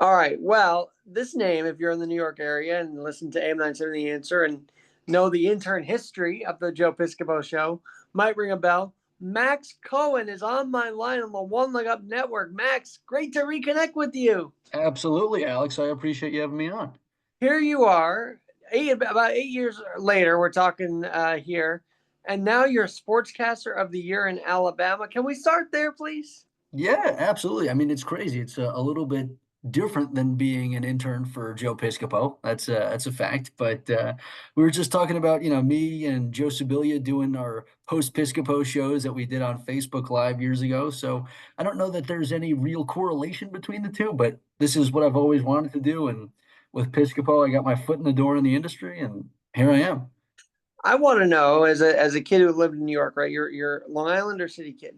All right. Well, this name, if you're in the New York area and listen to AM 970 The Answer and know the intern history of the Joe Piscopo show, might ring a bell. Max Cohen is on my line on the One Leg Up Network. Max, great to reconnect with you. Absolutely, Alex. I appreciate you having me on. Here you are, about 8 years later. We're talking here, and now you're Sportscaster of the Year in Alabama. Can we start there, please? Yeah, absolutely. I mean, it's crazy. It's a little bit different than being an intern for Joe Piscopo. That's a fact. But we were just talking about, me and Joe Sibilia doing our post Piscopo shows that we did on Facebook Live years ago. So I don't know that there's any real correlation between the two, but this is what I've always wanted to do. And with Piscopo, I got my foot in the door in the industry, and here I am. I want to know, as a kid who lived in New York, right? You're Long Island or city kid?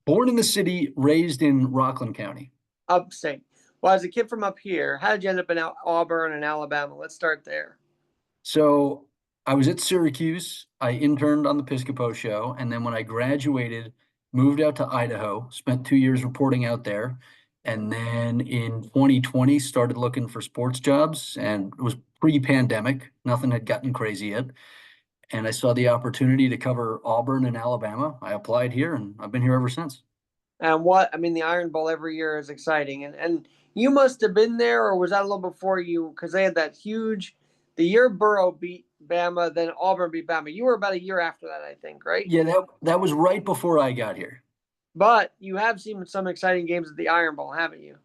Born in the city, raised in Rockland County. Upstate. Well, as a kid from up here, how did you end up in Auburn and Alabama? Let's start there. So I was at Syracuse. I interned on the Piscopo show, and then when I graduated, moved out to Idaho, spent 2 years reporting out there, and then in 2020 started looking for sports jobs, and it was pre-pandemic. Nothing had gotten crazy yet, and I saw the opportunity to cover Auburn and Alabama. I applied here, and I've been here ever since. And what I mean, the Iron Bowl every year is exciting, and you must have been there, or was that a little before you? Because they had that huge, the year Burrow beat Bama, then Auburn beat Bama. You were about a year after that, I think, right? Yeah, that was right before I got here. But you have seen some exciting games at the Iron Bowl, haven't you?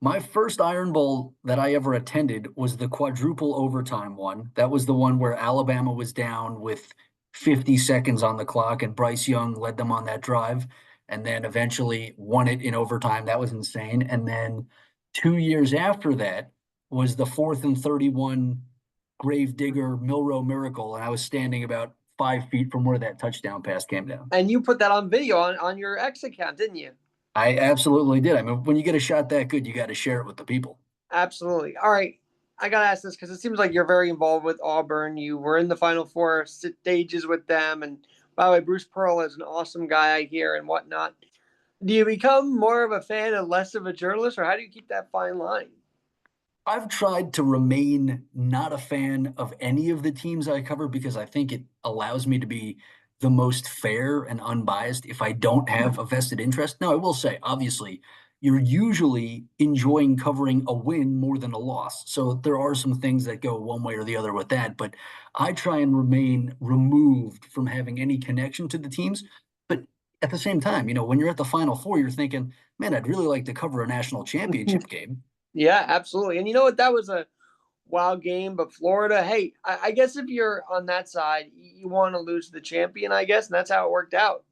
My first Iron Bowl that I ever attended was the quadruple overtime one. That was the one where Alabama was down with 50 seconds on the clock and Bryce Young led them on that drive and then eventually won it in overtime. That was insane. And then 2 years after that was the 4th and 31 Gravedigger Milrow Miracle. And I was standing about 5 feet from where that touchdown pass came down. And you put that on video on your X account, didn't you? I absolutely did. I mean, when you get a shot that good, you got to share it with the people. Absolutely. All right. I got to ask this because it seems like you're very involved with Auburn. You were in the Final Four stages with them. And by the way, Bruce Pearl is an awesome guy, I hear, and whatnot. Do you become more of a fan and less of a journalist, or how do you keep that fine line? I've tried to remain not a fan of any of the teams I cover because I think it allows me to be the most fair and unbiased if I don't have a vested interest. Now, I will say, obviously, you're usually enjoying covering a win more than a loss. So there are some things that go one way or the other with that, but I try and remain removed from having any connection to the teams. But at the same time, when you're at the Final Four, you're thinking, man, I'd really like to cover a national championship game. Yeah, absolutely. And you know what? That was a wild game, but Florida, hey, I guess if you're on that side, you want to lose to the champion, I guess, and that's how it worked out.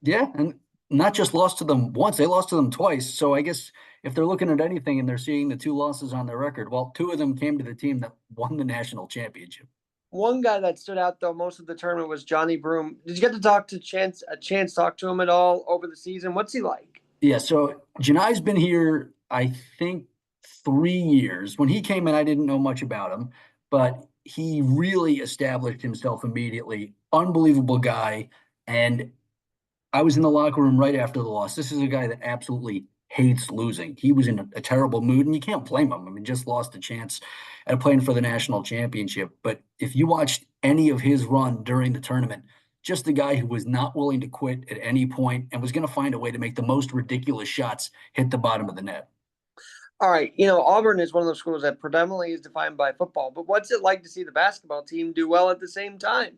Yeah, and not just lost to them once, they lost to them twice. So I guess if they're looking at anything and they're seeing the two losses on their record, well, two of them came to the team that won the national championship. One guy that stood out though most of the tournament was Johnny Broom. Did you get to talk to Chance talk to him at all over the season? What's he like? Yeah, so Janai's been here, I think, 3 years. When he came in, I didn't know much about him, but he really established himself immediately. Unbelievable guy. And I was in the locker room right after the loss. This is a guy that absolutely hates losing. He was in a terrible mood, and you can't blame him. I mean, just lost a chance at playing for the national championship. But if you watched any of his run during the tournament, just a guy who was not willing to quit at any point and was going to find a way to make the most ridiculous shots hit the bottom of the net. All right, Auburn is one of those schools that predominantly is defined by football, but what's it like to see the basketball team do well at the same time?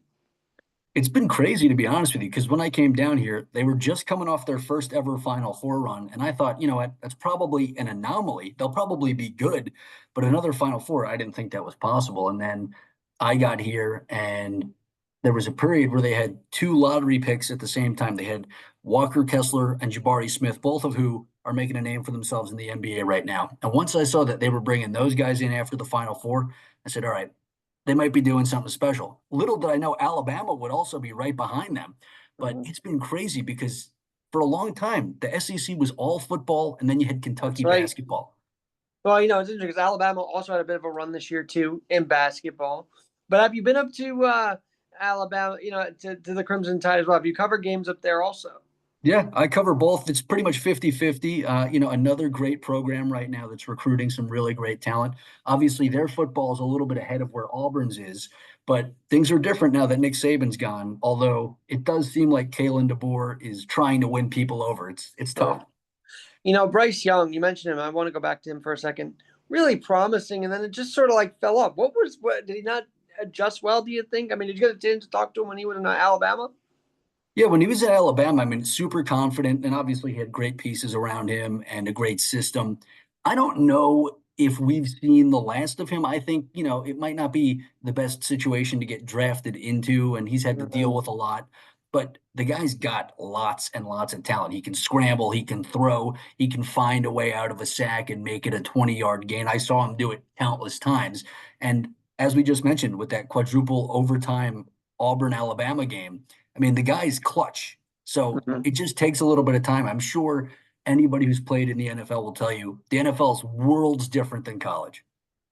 It's been crazy to be honest with you, because when I came down here, they were just coming off their first ever Final Four run, and I thought, you know what, that's probably an anomaly. They'll probably be good, but another Final Four, I didn't think that was possible. And then I got here, and there was a period where they had two lottery picks at the same time. They had Walker Kessler and Jabari Smith, both of who are making a name for themselves in the NBA right now. And once I saw that they were bringing those guys in after the Final Four, I said, all right, they might be doing something special. Little did I know Alabama would also be right behind them. But Mhm. it's been crazy because for a long time, the SEC was all football, and then you had That's Kentucky right. basketball. Well, it's interesting because Alabama also had a bit of a run this year too in basketball. But have you been up to Alabama? To the Crimson Tide as well? Have you covered games up there also? Yeah, I cover both. It's pretty much 50-50. Another great program right now that's recruiting some really great talent. Obviously, their football is a little bit ahead of where Auburn's is, but things are different now that Nick Saban's gone. Although it does seem like Kalen DeBoer is trying to win people over. It's Oh, tough. Bryce Young, you mentioned him. I want to go back to him for a second. Really promising, and then it just sort of like fell off. What did he not adjust well? Do you think? I mean, did you get a chance to talk to him when he was in Alabama? Yeah, when he was at Alabama, I mean, super confident, and obviously he had great pieces around him and a great system. I don't know if we've seen the last of him. I think, it might not be the best situation to get drafted into, and he's had to deal Mhm. with a lot. But the guy's got lots and lots of talent. He can scramble, he can throw, he can find a way out of a sack and make it a 20-yard gain. I saw him do it countless times. And as we just mentioned, with that quadruple overtime Auburn Alabama game, I mean, the guy's clutch. So Mhm. it just takes a little bit of time. I'm sure anybody who's played in the NFL will tell you the NFL is worlds different than college.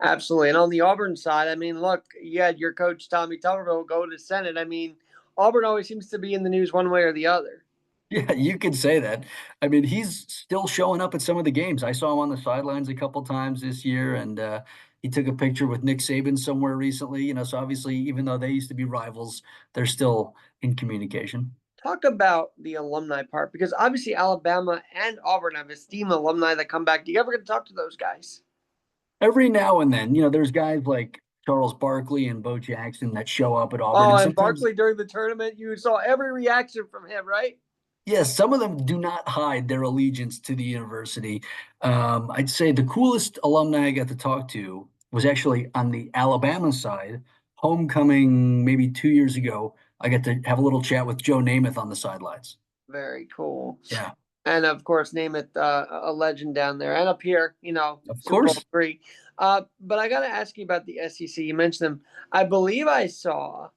Absolutely. And on the Auburn side, I mean, look, you had your coach Tommy Tuberville go to Senate. I mean, Auburn always seems to be in the news one way or the other. Yeah, you could say that. I mean, he's still showing up at some of the games. I saw him on the sidelines a couple times this year, and he took a picture with Nick Saban somewhere recently. So obviously, even though they used to be rivals, they're still in communication. Talk about the alumni part because obviously Alabama and Auburn have esteemed alumni that come back. Do you ever get to talk to those guys? Every now and then, there's guys like Charles Barkley and Bo Jackson that show up at Auburn, Oh, and and sometimes Barkley during the tournament, you saw every reaction from him, right? yes, some of them do not hide their allegiance to the university. I'd say the coolest alumni I got to talk to was actually on the Alabama side, homecoming maybe 2 years ago. I got to have a little chat with Joe Namath on the sidelines. Very cool. Yeah, And of course, name it a legend down there and up here, of Super Bowl course. three. But I got to ask you about the SEC. You mentioned them. I believe I saw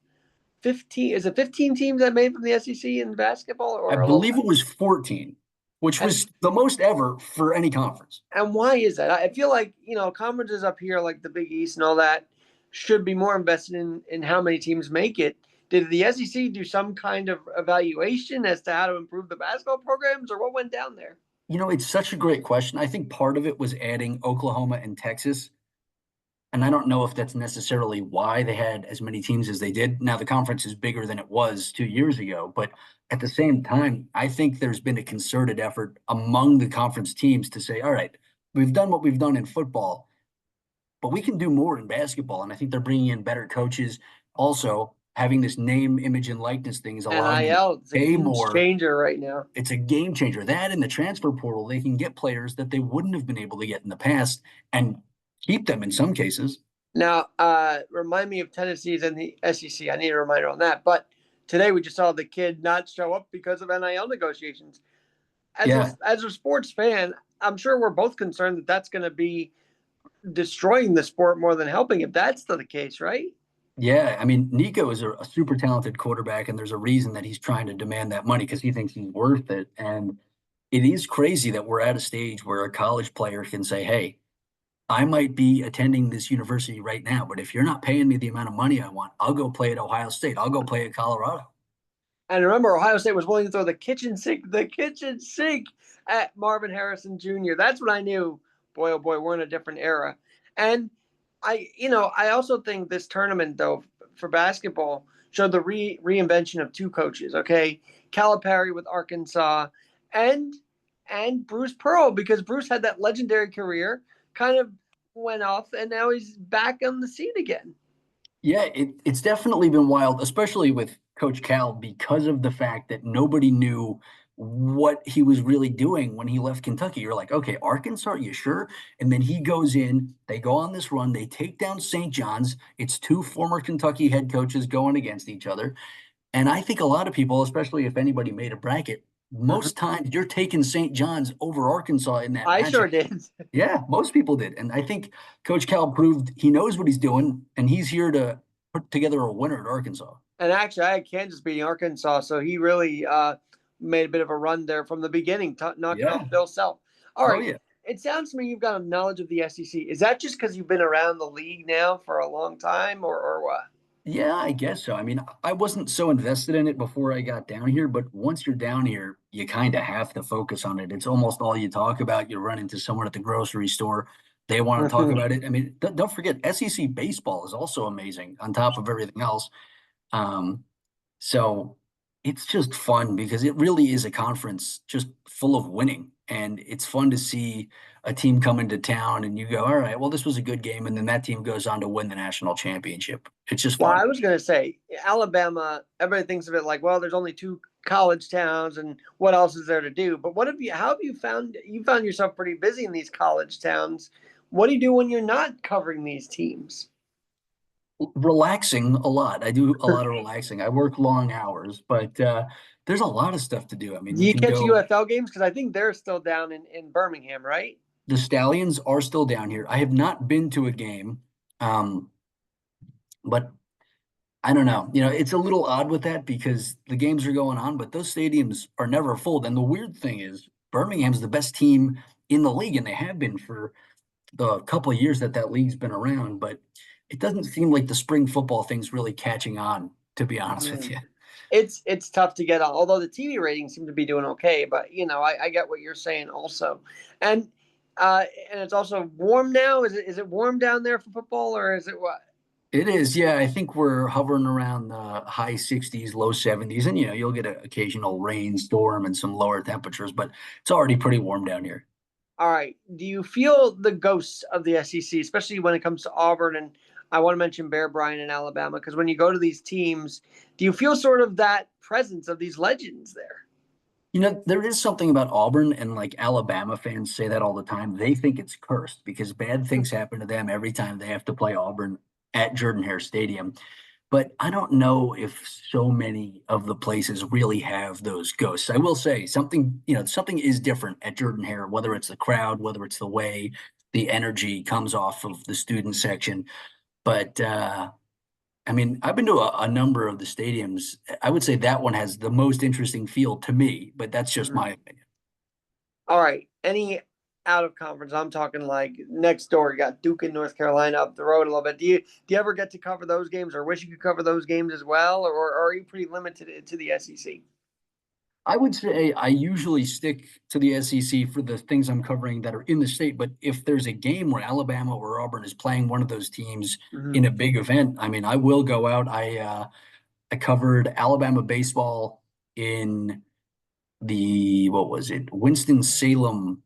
15. Is it 15 teams that made from the SEC in basketball I or a little believe it less? was 14, which And was the most ever for any conference. and why is that? I feel like conferences up here, like the Big East and all that, should be more invested in how many teams make it. Did the SEC do some kind of evaluation as to how to improve the basketball programs, or what went down there? It's such a great question. I think part of it was adding Oklahoma and Texas. And I don't know if that's necessarily why they had as many teams as they did. Now, the conference is bigger than it was 2 years ago, but at the same time, I think there's been a concerted effort among the conference teams to say, all right, we've done what we've done in football, but we can do more in basketball. And I think they're bringing in better coaches. Also, having this name, image, and likeness thing is allowing them to NIL is a pay huge more. changer right now. It's a game changer. That in the transfer portal, they can get players that they wouldn't have been able to get in the past and keep them in some cases. Now, remind me of Tennessee's and the SEC. I need a reminder on that. But today we just saw the kid not show up because of NIL negotiations. Yeah, As a sports fan, I'm sure we're both concerned that that's going to be destroying the sport more than helping if that's the case, right? Yeah, I mean, Nico is a super talented quarterback, and there's a reason that he's trying to demand that money because he thinks he's worth it. And it is crazy that we're at a stage where a college player can say, "Hey, I might be attending this university right now, but if you're not paying me the amount of money I want, I'll go play at Ohio State. I'll go play at Colorado." And remember, Ohio State was willing to throw the kitchen sink at Marvin Harrison Jr. That's when I knew, boy, oh boy, we're in a different era. And I also think this tournament, though, for basketball, showed the reinvention of two coaches. Okay, Calipari with Arkansas, and Bruce Pearl, because Bruce had that legendary career, kind of went off, and now he's back on the scene again. Yeah, it's definitely been wild, especially with Coach Cal, because of the fact that nobody knew what he was really doing when he left Kentucky. You're like, okay, Arkansas, are you sure? And then he goes in, they go on this run, they take down St. John's. It's two former Kentucky head coaches going against each other. And I think a lot of people, especially if anybody made a bracket, Mhm. most times you're taking St. John's over Arkansas in that I matchup. sure did. Yeah, most people did. And I think Coach Cal proved he knows what he's doing, and he's here to put together a winner at Arkansas. And actually, I had Kansas beating Arkansas, so he really made a bit of a run there from the beginning, knocking Yeah. off Bill Self. All Oh, right. yeah. It sounds to me you've got a knowledge of the SEC. Is that just because you've been around the league now for a long time, or what? Yeah, I guess so. I mean, I wasn't so invested in it before I got down here, but once you're down here, you kind of have to focus on it. It's almost all you talk about. You run into someone at the grocery store, they want to talk about it. I mean, don't forget, SEC baseball is also amazing on top of everything else. Um, so it's just fun because it really is a conference just full of winning. And it's fun to see a team come into town and you go, all right, well, this was a good game. And then that team goes on to win the national championship. It's just Well, fun. I was going to say Alabama. Everybody thinks of it like, well, there's only two college towns, and what else is there to do? But what have you? How have you found? You found yourself pretty busy in these college towns. What do you do when you're not covering these teams? Relaxing a lot. I do a lot of relaxing. I work long hours, but there's a lot of stuff to do. I mean, Do you you can catch go. UFL games? Because I think they're still down in Birmingham, right? The Stallions are still down here. I have not been to a game, um, but I don't know. It's a little odd with that because the games are going on, but those stadiums are never full. And the weird thing is, Birmingham's the best team in the league, and they have been for the couple of years that that league's been around. But it doesn't seem like the spring football thing's really catching on, to be honest with Mm. you. It's tough to get on. Although the TV ratings seem to be doing okay, but I get what you're saying also, and and it's also warm now. Is it warm down there for football, or is it what? It is, yeah. I think we're hovering around the high 60s, low 70s, and you'll get an occasional rainstorm and some lower temperatures, but it's already pretty warm down here. All right. Do you feel the ghosts of the SEC, especially when it comes to Auburn? And I want to mention Bear Bryant in Alabama, because when you go to these teams, do you feel sort of that presence of these legends there? There is something about Auburn, and like Alabama fans say that all the time. They think it's cursed because bad things happen to them every time they have to play Auburn at Jordan Hare Stadium. But I don't know if so many of the places really have those ghosts. I will say something is different at Jordan Hare, whether it's the crowd, whether it's the way the energy comes off of the student section. But I mean, I've been to a number of the stadiums. I would say that one has the most interesting feel to me, but that's just Mhm. my opinion. All right. Any out of conference? I'm talking like next door. You got Duke in North Carolina up the road a little bit. Do you ever get to cover those games, or wish you could cover those games as well, or are you pretty limited to the SEC? I would say I usually stick to the SEC for the things I'm covering that are in the state. But if there's a game where Alabama or Auburn is playing one of those teams in Mhm. a big event, I mean, I will go out. I covered Alabama baseball in the what was it, Winston-Salem.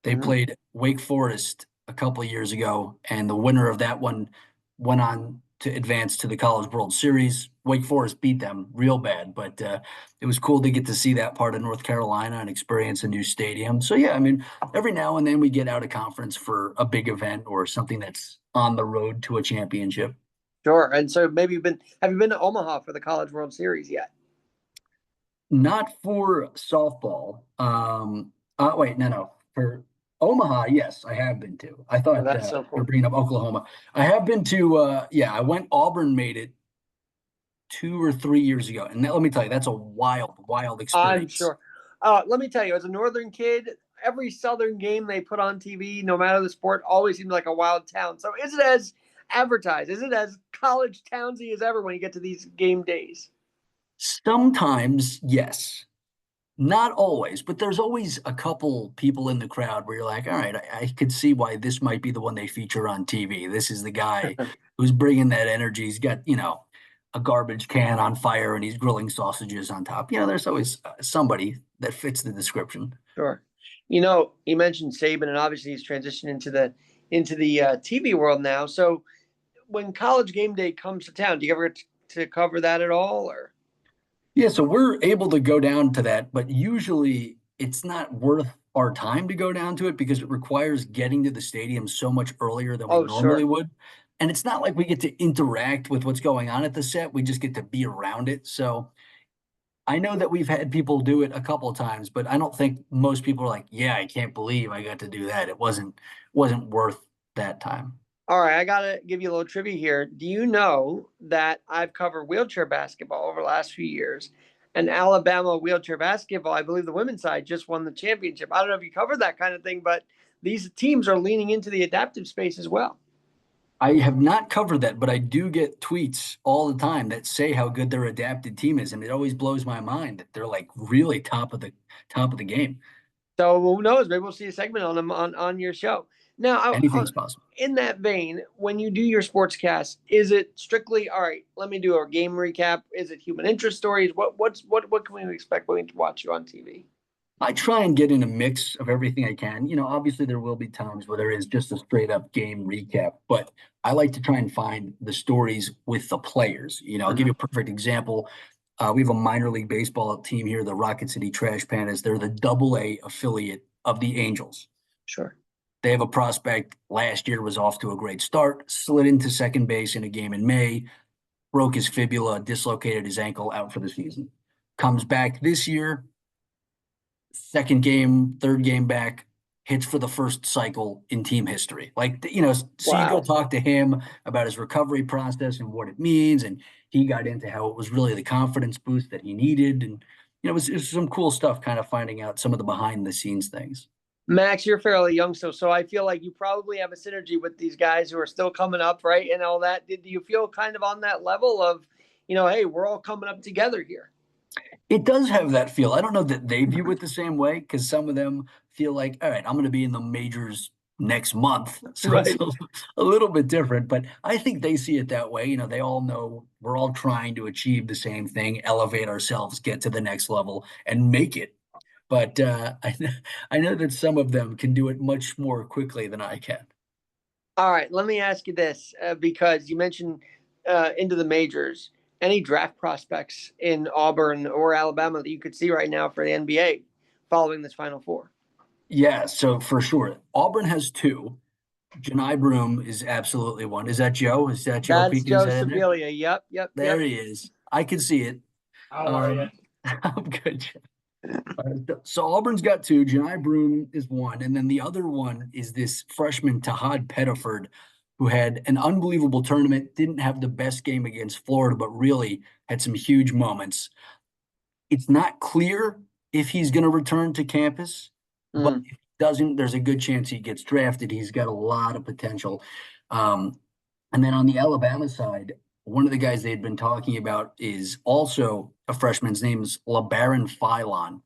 They Mhm. played Wake Forest a couple of years ago, and the winner of that one went on to advance to the College World Series. Wake Forest beat them real bad, but it was cool to get to see that part of North Carolina and experience a new stadium. So yeah, I mean, every now and then we get out of conference for a big event or something that's on the road to a championship. Sure. And so maybe have you been to Omaha for the College World Series yet? Not for softball. Wait, no. For Omaha, yes, I have been to. I Oh, thought that's so you're cool. bringing up Oklahoma. I have been to. Yeah, I went. Auburn made it 2 or 3 years ago, and let me tell you, that's a wild, wild I'm experience. sure. Let me tell you, as a Northern kid, every Southern game they put on TV, no matter the sport, always seems like a wild town. So is it as advertised? Is it as college townsy as ever when you get to these game days? Sometimes, yes. Not always, but there's always a couple people in the crowd where you're like, all right, I could see why this might be the one they feature on TV. This is the guy who's bringing that energy. He's got, a garbage can on fire and he's grilling sausages on top. There's always somebody that fits the description. Sure. You mentioned Saban, and obviously he's transitioned into the TV world now. So when College Game Day comes to town, do you ever get to cover that at all, or? Yeah, so we're able to go down to that, but usually it's not worth our time to go down to it because it requires getting to the stadium so much earlier than we Oh, normally sure. would. And it's not like we get to interact with what's going on at the set. We just get to be around it. So I know that we've had people do it a couple of times, but I don't think most people are like, yeah, I can't believe I got to do that. It wasn't worth that time. All right, I gotta give you a little trivia here. Do you know that I've covered wheelchair basketball over the last few years? And Alabama wheelchair basketball, I believe the women's side just won the championship. I don't know if you covered that kind of thing, but these teams are leaning into the adaptive space as well. I have not covered that, but I do get tweets all the time that say how good their adapted team is, and it always blows my mind that they're like really top of the game. So who knows? Maybe we'll see a segment on them on your show. Now, Anything's possible. in that vein, when you do your sportscast, is it strictly all right? Let me do a game recap. Is it human interest stories? What can we expect when we watch you on TV? I try and get in a mix of everything I can. Obviously there will be times where there is just a straight up game recap, but I like to try and find the stories with the players. I'll give Mm-hmm. you a perfect example. We have a minor league baseball team here, the Rocket City Trash Pandas. They're the double A affiliate of the Angels. Sure. They have a prospect last year was off to a great start, slid into second base in a game in May, broke his fibula, dislocated his ankle, out for the season. Comes back this year, second game, third game back, hits for the first cycle in team history. So you go Wow. talk to him about his recovery process and what it means. And he got into how it was really the confidence boost that he needed. And, it was some cool stuff kind of finding out some of the behind the scenes things. Max, you're fairly young, so I feel like you probably have a synergy with these guys who are still coming up, right? And all that. Did you feel kind of on that level of, hey, we're all coming up together here? It does have that feel. I don't know that they view it the same way because some of them feel like, all right, I'm going to be in the majors next month. So it's Right. a little bit different, but I think they see it that way. They all know we're all trying to achieve the same thing, elevate ourselves, get to the next level, and make it. But I know that some of them can do it much more quickly than I can. All right, let me ask you this because you mentioned into the majors. Any draft prospects in Auburn or Alabama that you could see right now for the NBA following this Final Four? Yeah, so for sure. Auburn has two. Janai Broom is absolutely one. Is that Joe? Is that Joe That's peeking his Joe head in there? Sibilia. Yep, yep, There yep. he is. I can see it. How are you? Um, I'm good. So Auburn's got two. Janai Broom is one, and then the other one is this freshman Tahad Pettiford, who had an unbelievable tournament. Didn't have the best game against Florida, but really had some huge moments. It's not clear if he's going to return to campus, but Mm. if he doesn't, there's a good chance he gets drafted. He's got a lot of potential. Um, and then on the Alabama side, one of the guys they had been talking about is also a freshman. His name is LeBaron Philon.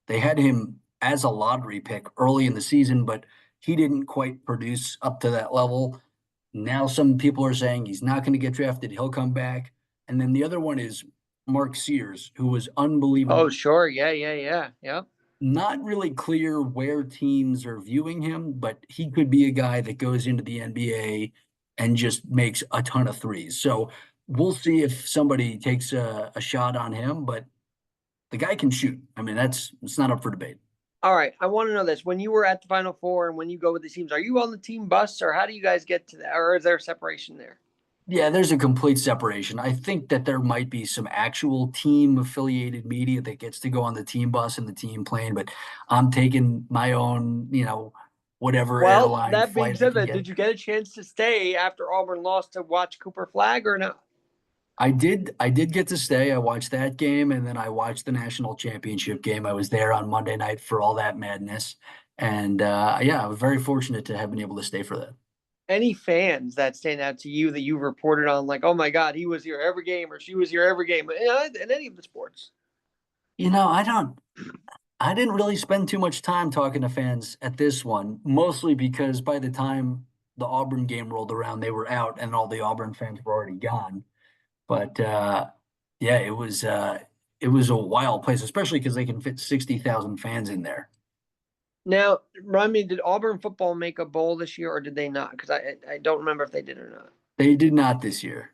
They had him as a lottery pick early in the season, but he didn't quite produce up to that level. Now some people are saying he's not going to get drafted. He'll come back. And then the other one is Mark Sears, who was Oh, unbelievable. sure. Yeah, yeah, yeah, yeah. Not really clear where teams are viewing him, but he could be a guy that goes into the NBA and just makes a ton of threes. So we'll see if somebody takes a shot on him, but the guy can shoot. I mean, it's not up for debate. All right, I want to know this. When you were at the Final Four and when you go with the teams, are you on the team bus or how do you guys get to that? Or is there separation there? Yeah, there's a complete separation. I think that there might be some actual team affiliated media that gets to go on the team bus and the team plane, but I'm taking my own, whatever Well, airline that being flight I said, can that get. did you get a chance to stay after Auburn lost to watch Cooper Flag or not? I did get to stay. I watched that game and then I watched the national championship game. I was there on Monday night for all that madness. And yeah, I was very fortunate to have been able to stay for that. Any fans that stand out to you that you've reported on, like, oh my God, he was here every game or she was here every game, in any of the sports? You know, I didn't really spend too much time talking to fans at this one, mostly because by the time the Auburn game rolled around, they were out and all the Auburn fans were already gone. But yeah, it was a wild place, especially because they can fit 60,000 fans in there. Now, remind me, did Auburn football make a bowl this year or did they not? Because I don't remember if they did or not. They did not this year.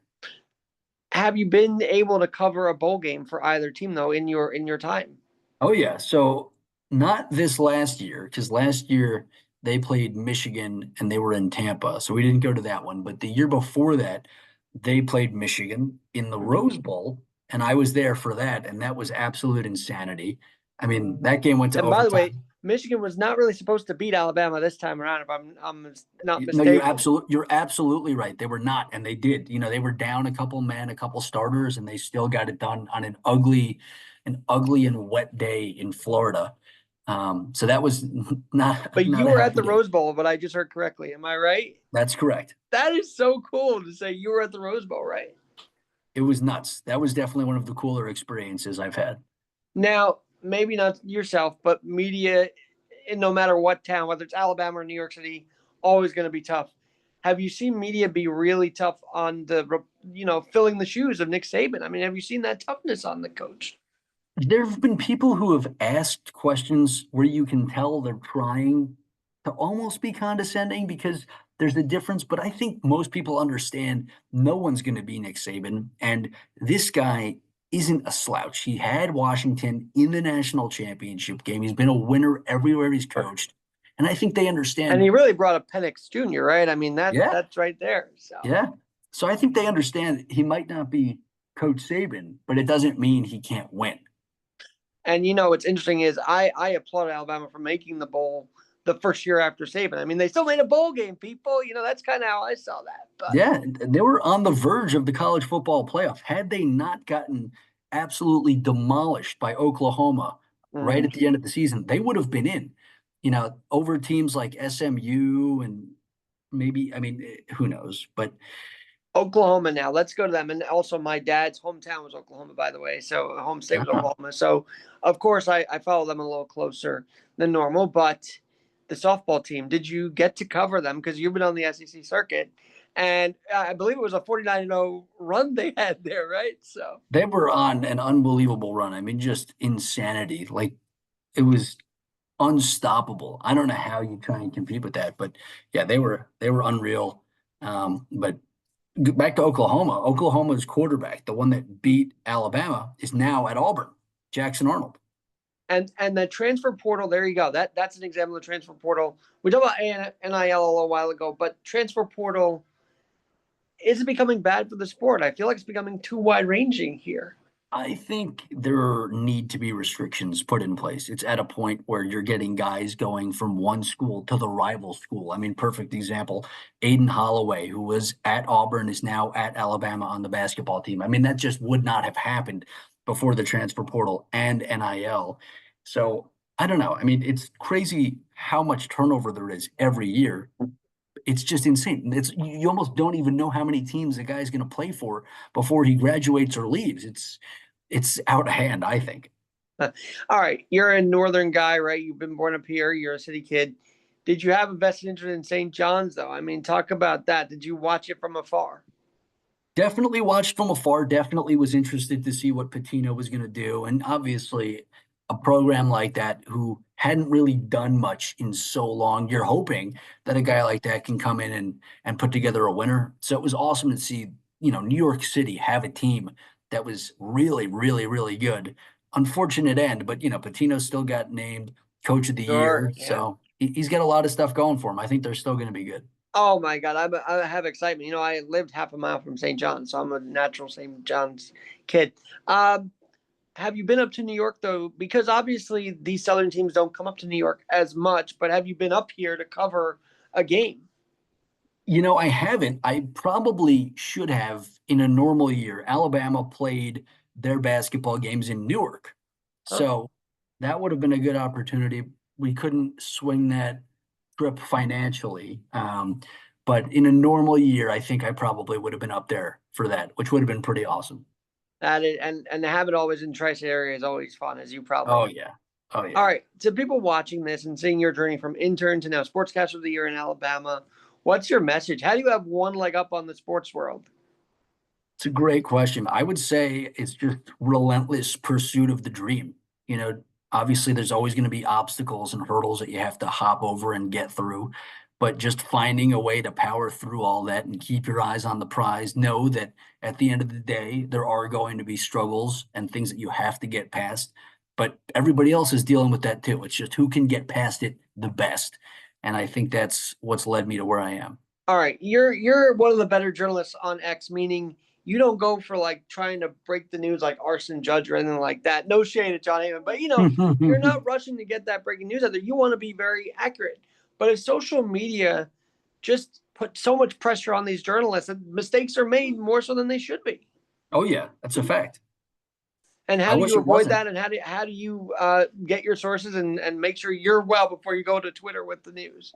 Have you been able to cover a bowl game for either team though in your time? Oh yeah. So not this last year, because last year they played Michigan and they were in Tampa. So we didn't go to that one. But the year before that, they played Michigan in the Mhm. Rose Bowl, and I was there for that, and that was absolute insanity. I mean, that game went to And by the way, overtime. Michigan was not really supposed to beat Alabama this time around, if I'm not No, you're mistaken. absolutely right. They were not, and they did. They were down a couple men, a couple starters, and they still got it done on an ugly and wet day in Florida. So that was not But you not a were at happy the day. Rose Bowl, but I just heard correctly. Am I right? That's correct. That is so cool to say you were at the Rose Bowl, right? It was nuts. That was definitely one of the cooler experiences I've had. Now, maybe not yourself, but media, in no matter what town, whether it's Alabama or New York City, always going to be tough. Have you seen media be really tough on filling the shoes of Nick Saban? I mean, have you seen that toughness on the coach? There have been people who have asked questions where you can tell they're trying to almost be condescending because there's a difference, but I think most people understand no one's going to be Nick Saban. And this guy isn't a slouch. He had Washington in the national championship game. He's been a winner everywhere he's coached. And I think they And understand. he really brought up Penix Jr., right? I mean, Yeah, that's right there. So, yeah. So I think they understand he might not be Coach Saban, but it doesn't mean he can't win. and what's interesting is I applaud Alabama for making the bowl the first year after Saban. I mean, they still made a bowl game, people. That's kind of how I saw that. But Yeah, they were on the verge of the college football playoff. Had they not gotten absolutely demolished by Oklahoma right mhm. at the end of the season, they would have been in, over teams like SMU and maybe, I mean, who knows? But Oklahoma now. Let's go to them. And also, my dad's hometown was Oklahoma, by the way. So, home state was uh, Oklahoma. So, of course, I follow them a little closer than normal. But the softball team, did you get to cover them? Because you've been on the SEC circuit. And I believe it was a 49-0 run they had there, right? So, they were on an unbelievable run. I mean, just insanity. Like it was unstoppable. I don't know how you try and compete with that, but yeah, they were unreal. But back to Oklahoma. Oklahoma's quarterback, the one that beat Alabama, is now at Auburn, Jackson Arnold. and the transfer portal, there you go. That's an example of the transfer portal. We talked about NIL a little while ago, but transfer portal is it becoming bad for the sport? I feel like it's becoming too wide ranging here. I think there need to be restrictions put in place. It's at a point where you're getting guys going from one school to the rival school. I mean, perfect example. Aiden Holloway, who was at Auburn, is now at Alabama on the basketball team. I mean, that just would not have happened before the transfer portal and NIL. So I don't know. I mean, it's crazy how much turnover there is every year. It's just insane. You almost don't even know how many teams the guy's going to play for before he graduates or leaves. It's out of hand, I think. All right, you're a northern guy, right? You've been born up here. You're a city kid. Did you have a vested interest in St. John's, though? I mean, talk about that. Did you watch it from afar? Definitely watched from afar. Definitely was interested to see what Patino was going to do, and obviously, a program like that who hadn't really done much in so long, you're hoping that a guy like that can come in and put together a winner. So it was awesome to see, New York City have a team that was really, really, really good. Unfortunate end, but Patino still got named Coach of the Year, Sure. Yeah. so he's got a lot of stuff going for him. I think they're still going to be good. Oh my God, I have excitement. I lived half a mile from St. John's, so I'm a natural St. John's kid. Um, have you been up to New York though? Because obviously these southern teams don't come up to New York as much. But have you been up here to cover a game? I haven't. I probably should have in a normal year. Alabama played their basketball games in Newark. Huh? So that would have been a good opportunity. We couldn't swing that trip financially. But in a normal year, I think I probably would have been up there for that, which would have been pretty awesome. That is, and to have it always in tri-state area is always fun, as you probably Oh, know. yeah. Oh, All yeah. right, to people watching this and seeing your journey from intern to now sportscaster of the year in Alabama, what's your message? How do you have one leg up on the sports world? It's a great question. I would say it's just relentless pursuit of the dream. Obviously there's always going to be obstacles and hurdles that you have to hop over and get through, but just finding a way to power through all that and keep your eyes on the prize. Know that at the end of the day, there are going to be struggles and things that you have to get past, but everybody else is dealing with that too. It's just who can get past it the best. And I think that's what's led me to where I am. All right, you're one of the better journalists on X, meaning you don't go for like trying to break the news like arson judge or anything like that. No shade at John Heyman, but you're not rushing to get that breaking news out there. You want to be very accurate. But if social media just put so much pressure on these journalists, and mistakes are made more so than they should be. Oh yeah, that's a fact. And I how do wish you it avoid wasn't. that? And how do you get your sources and make sure you're well before you go to Twitter with the news?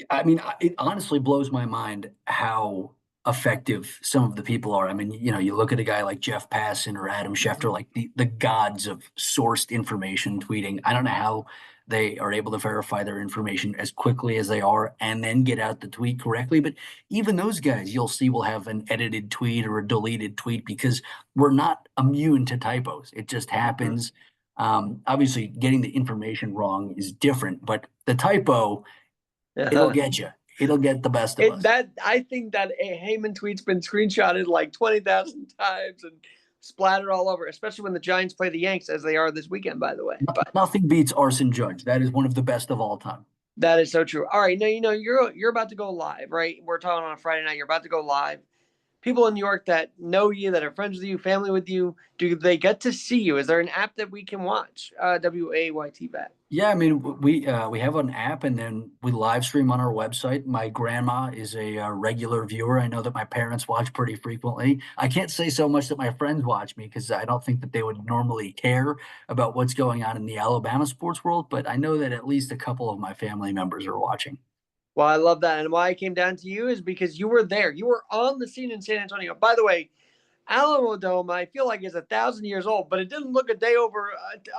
I mean, it honestly blows my mind how effective some of the people are. I mean, you look at a guy like Jeff Passan or Adam Schefter, like the gods of sourced information tweeting. I don't know how they are able to verify their information as quickly as they are and then get out the tweet correctly. But even those guys, you'll see, will have an edited tweet or a deleted tweet because we're not immune to typos. It just Mhm. happens. Obviously, getting the information wrong is different, but the typo, it'll Uh-huh. get you. It'll get the best of It us. that I think that a Heyman tweet's been screenshotted like 20,000 times and splattered all over, especially when the Giants play the Yanks as they are this weekend, by the way. But Nothing beats Arson Judge. That is one of the best of all time. that is so true. All right, now you're about to go live, right? We're talking on a Friday night. You're about to go live. People in New York that know you, that are friends with you, family with you, do they get to see you? Is there an app that we can watch? WAYT bet. Yeah, I mean, we have an app, and then we live stream on our website. My grandma is a regular viewer. I know that my parents watch pretty frequently. I can't say so much that my friends watch me because I don't think that they would normally care about what's going on in the Alabama sports world. But I know that at least a couple of my family members are watching. Well, I love that. And why I came down to you is because you were there. You were on the scene in San Antonio. By the way, Alamo Dome, I feel like is 1,000 years old, but it didn't look a day over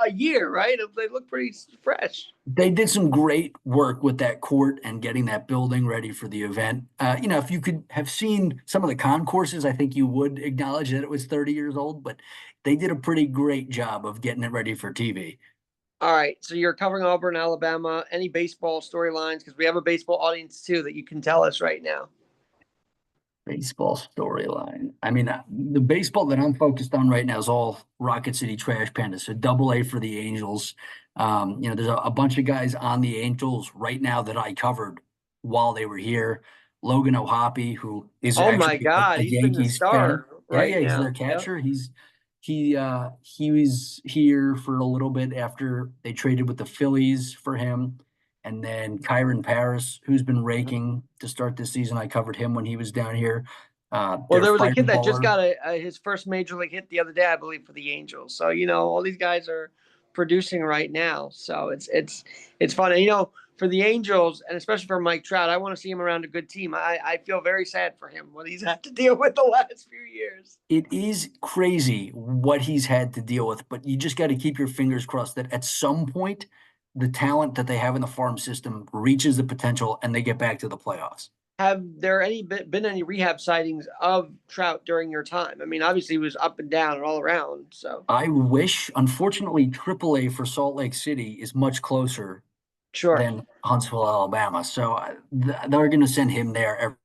a year, right? They look pretty fresh. They did some great work with that court and getting that building ready for the event. If you could have seen some of the concourses, I think you would acknowledge that it was 30 years old, but they did a pretty great job of getting it ready for TV. All right, so you're covering Auburn, Alabama. Any baseball storylines? Because we have a baseball audience too that you can tell us right now. Baseball storyline. I mean, the baseball that I'm focused on right now is all Rocket City Trash Pandas. So double A for the Angels. There's a bunch of guys on the Angels right now that I covered while they were here. Logan O'Hoppe, who is Oh my actually God, a he's been the Yankees fan. star Yeah, right yeah, he's their now. Yep. catcher. He was here for a little bit after they traded with the Phillies for him. And then Kyron Paris, who's been raking to start this season. I covered him when he was down here. Well, Their there was a kid that just fireballer. got his first major league hit the other day, I believe, for the Angels. So all these guys are producing right now. So it's fun. And for the Angels and especially for Mike Trout, I want to see him around a good team. I feel very sad for him what he's had to deal with the last few years. It is crazy what he's had to deal with, but you just got to keep your fingers crossed that at some point, the talent that they have in the farm system reaches the potential and they get back to the playoffs. Have there been any rehab sightings of Trout during your time? I mean, obviously he was up and down and all around. So I wish, unfortunately, AAA for Salt Lake City is much closer sure. than Huntsville, Alabama. So they're going to send him there.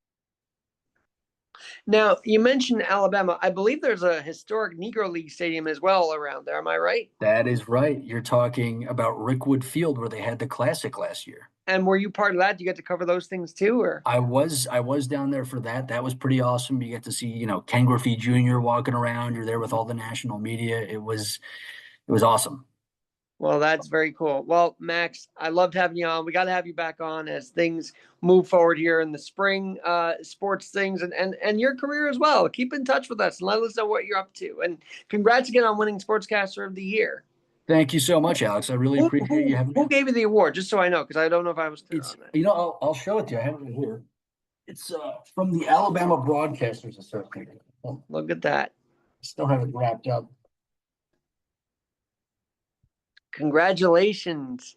Now you mentioned Alabama. I believe there's a historic Negro League stadium as well around there. Am I right? That is right. You're talking about Rickwood Field where they had the Classic last year. And were you part of that? Do you get to cover those things too, or? I was down there for that. That was pretty awesome. You get to see, Ken Griffey Jr. walking around. You're there with all the national media. It was awesome. Well, that's very cool. Well, Max, I loved having you on. We got to have you back on as things move forward here in the spring, sports things and your career as well. Keep in touch with us and let us know what you're up to. And congrats again on winning Sportscaster of the Year. Thank you so much, Alex. I really Who appreciate you who having me who on. gave you the award? Just so I know, because I don't know if I was clear It's on that. I'll show it to you. I have it right here. It's from the Alabama Broadcasters Association. I Look at that. still have it wrapped up. Congratulations.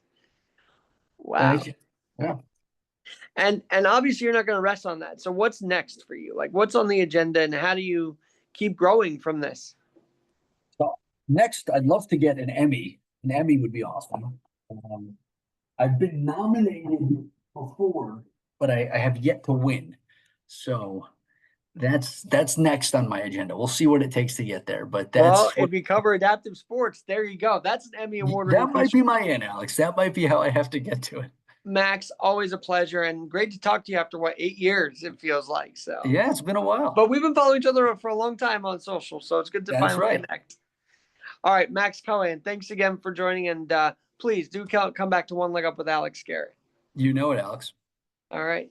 Thank Wow. you. Yeah. And obviously you're not going to rest on that. So what's next for you? Like what's on the agenda and how do you keep growing from this? So next, I'd love to get an Emmy. An Emmy would be awesome. Um, I've been nominated before, but I have yet to win. So that's next on my agenda. We'll see what it takes to get there. But Well, that's what if you cover adaptive sports, there you go. That's an Emmy award winning that might question. be my end, Alex. That might be how I have to get to it. Max, always a pleasure and great to talk to you after 8 years, it feels like. So, Yeah, it's been a while. but we've been following each other for a long time on social. So it's good to That's finally right. connect. All right, Max Cohan, thanks again for joining. And please do come back to One Leg Up with Alex Scary. You know it, Alex. All right.